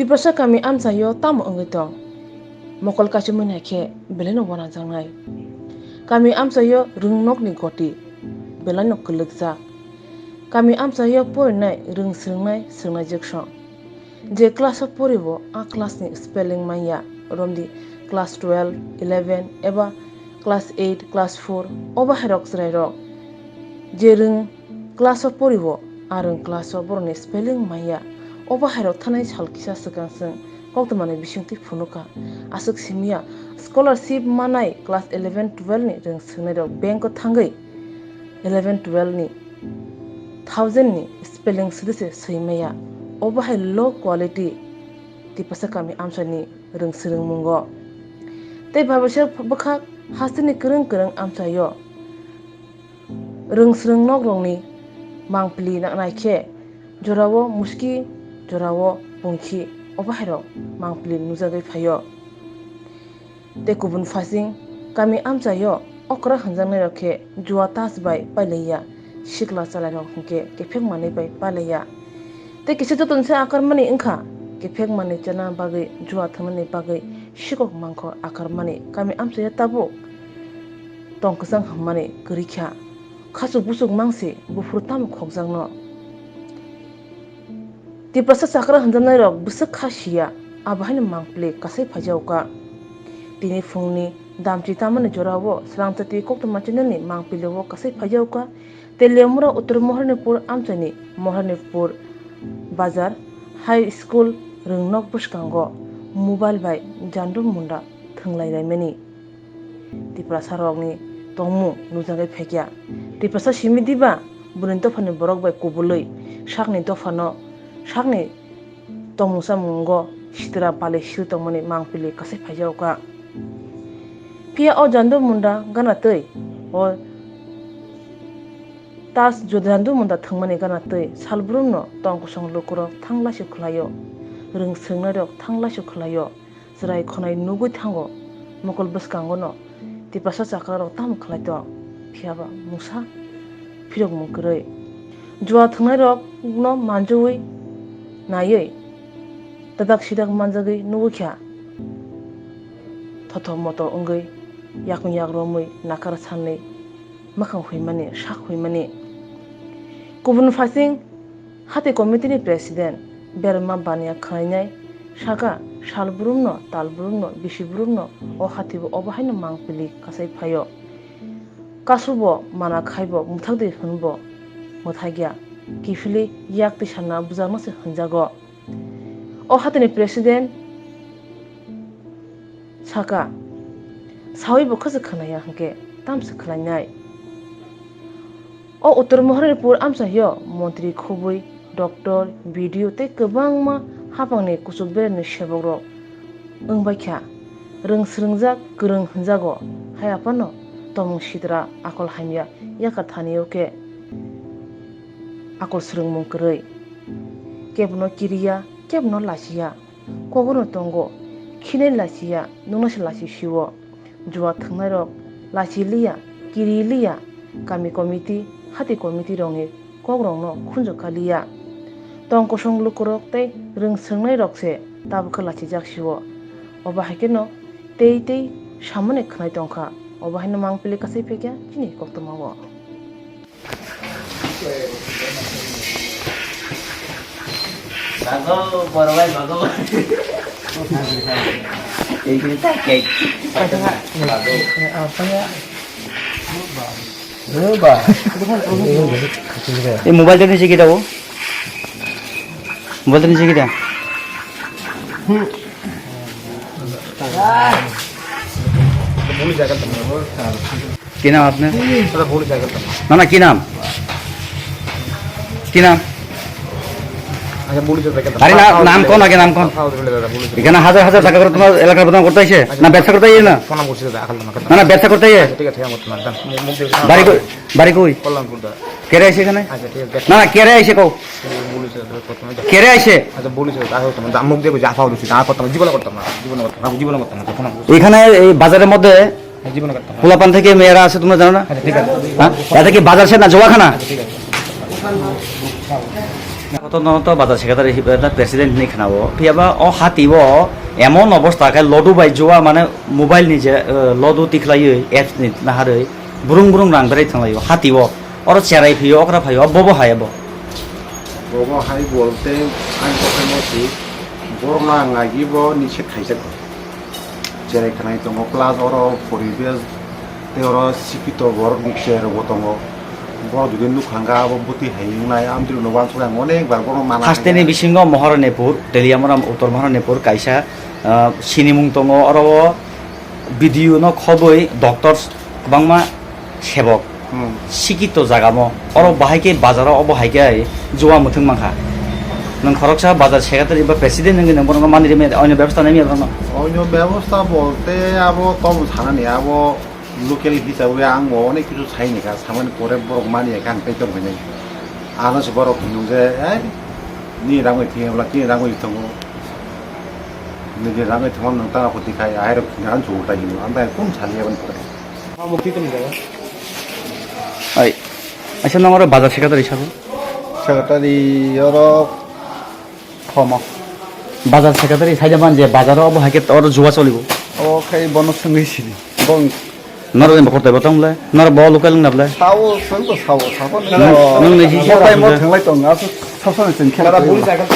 Tiprasa kami amsayo tam ongitong. Mokol kacumun heke beleno wana jangai. Kami amsayo rungnok ni goti belano keleksa. Kami amsayo porinai rung sengnai jeksong. Je class of poribo a class ni spelling maya romdi class 12, 11 eba class 8, class 4 oba herok srairok. Je rung class of poribo a rung class of boroni spelling maya oba herok thanai salkisa sekanseng koktomane bisingti phunuka asuk simia scholarship manai class 11 12 ni rung sengnai rok bank ko thangai 11 12 ni 1000 ni spelling sidise seimaya oba hai low quality tipasa kami amsani rung serung mungo tei babasya bakha hasini kereng amsayo rung serung nok rongni mangpli nak naikhe jorawo muski jorawo pungki oba hairo mangpli nujagai phayo te kubun fasing kami amsayo okra hanjangnai rokhe juwa tas bai paileya sikla chalai rok hingke kefek manai bai palaya te kisa joton se akar mani ingkha kefek mani chana bagai juwa thamani bagai sikok mangkho akar mani kami amsaya tabo tongkasang hammani gerikha khasuk busuk mangsi bufur tam khokjangno tiprasa sakra hanjanai rok busak khasiya abahaini mangple kasai phajauka tini phungni damchi tamani jorawo srangchati koktomachinani mangpilewo kasai phajauka telemura uttar moharnipur amchani moharnipur bazar high school rungnok buskango mobile bai jandum munda thanglai raimani tiprasa rokni tongmu nujagai phekya tiprasa simidiba bunin tofani borok bai kubuloi sakni tofano sakni tongmusa mungo sitra pale siu tongmani mangpili kasai phajauka pia o jandum munda gana tei o tas jodandu munda thangmani gana tei salbrumno tongkusong lokuro thanglasi khlayo rung sengnai rok thanglasi khlayo jrai khonai nugui thango mokol buskango no tiprasa chakra rok tam khlaito phiaba musa phirok mungkrei juwa thangnai rok no manjui nayei tadak sidak manjagei nugui kha thothom moto ongei yakun yagromui nakar sannei makhang huimani sak huimani kubun fasing hati committee ni president berma bania khainai saka salbrumno talbrumno bisibrumno o hatibo obahaino mangpili kasai phayo kasubo mana khaibo muthakdei hunbo muthagya kifili yakti sanna bujangno se hunjago o hatini president saka sawibo khase khanaya hangke tamse khlainai o uttar moharnipur amsayo montri khubui doctor video te kwbangma hapangni kusuk berni sebogrok ongbaikha rung srungjak korong hunjago hayapano tomung sidra akol haimya yakar thaniyoke akol srungmung krei kebno kiriya kebno lasiya kogono tongo khine lasiya nungnas lasi siwo juwa thangnai rok lasi liya kiri liya kami committee hati committee rongni kogrongno khunjo kaliya tongkosong lukurok tei rung sengnai rokse tabukha lasi jaksiwo oba haikeno tei samane khnai tongkha oba haino mangpili kasai phekya chini koktomawo bago borwai bago ini tak kek bago apa ya ये mobile देखने से क्या वो mobile देखने से क्या क्या नाम आपने ना ना क्या नाम अरे नाम कौन आगे नाम कौन এখানে হাজার হাজার টাকা করে তোমার এলাকার বদনাম করতে আসে না ব্যবসা করতে না না না ব্যবসা করতে বাড়ি কই কেরে আসে এখানে না না কেরে আসে কও কেরে আসে মুখ দিয়ে যা পাওয়া উচিত জীবন করতাম না এখানে এই বাজারের মধ্যে পোলাপান থেকে মেয়েরা আছে তোমরা জানো না এটা কি বাজার সে না জোয়াখানা প্রথমত বাজার সেক্রেটারি হিসেবে প্রেসিডেন্ট নি খানাবো ফিয়াবা ও হাতিব এমন অবস্থাকে লডু বাইজোয়া মানে মোবাইল নিজে লডু তিখলাইयै এপস নি নাহাरै বুরুং বুরুং রাंद्राय थांलायो हातिब और চেরাই ফিयो অকরা ফাইयो বব হায়াবো বব হাই বলতে আইন কথা মতে বরলা লাগিব নিচে খাইছে যেरै খানাই দङ প্লাস অর পরিবেশ তের শিক্ষিত বর নিচে দङ বড় দুদিন লুখাঙ্গা বতি হাইনাই আমদির নবান সবাই অনেকবার বড় মানা হাস্তেনি বিসিঙ্গ মহারণেপুর তেলিয়ামরাম উত্তর মহারণেপুর কাইসা সিনিমুং দङ और ভিডিও ন খবই ডক্টর বাংমা সেবক শিক্ষিত জাগামো और बाहायके बाजाराव अबहायके जवा मुथुं मांखा नों खरकसा बाजार सेक्रेटारि बा प्रेसिडेंट नों नंबर मानि अन्य व्यवस्था नहीं मिल अन्य ব্যবস্থা বলতে আবো তম সানানি আবো লোকাল হিসাবে আং অনেক কিছু চাইনিকা সামনে পরে বড় মানি এখান থেকে দংনে আনাস বড় খুনু যে নি রাঙই থিয়েবলা কি রাঙই থং নিজে রাঙই থং নং তা হতি খাই আইর গান জোটা হিনো আমরা কোন ছালিয়াবন পরে মুক্তি তো নিবা এই আচ্ছা নংর বাজার সেক্রেটারি হিসাবে সেক্রেটারি অর ফম বাজার সেক্রেটারি সাইজামান যে বাজারাव अबहायके और जुवा चलिबो ও খাই বন সঙ্গিছিলি বন নরনে বকরতে বতংলে নর ব লোকাল নাবলে সাও সন্ত সাও সাও নং নিজি মতাই মত থাंलाय दं आसो सबसो जों खेला बुल जागोन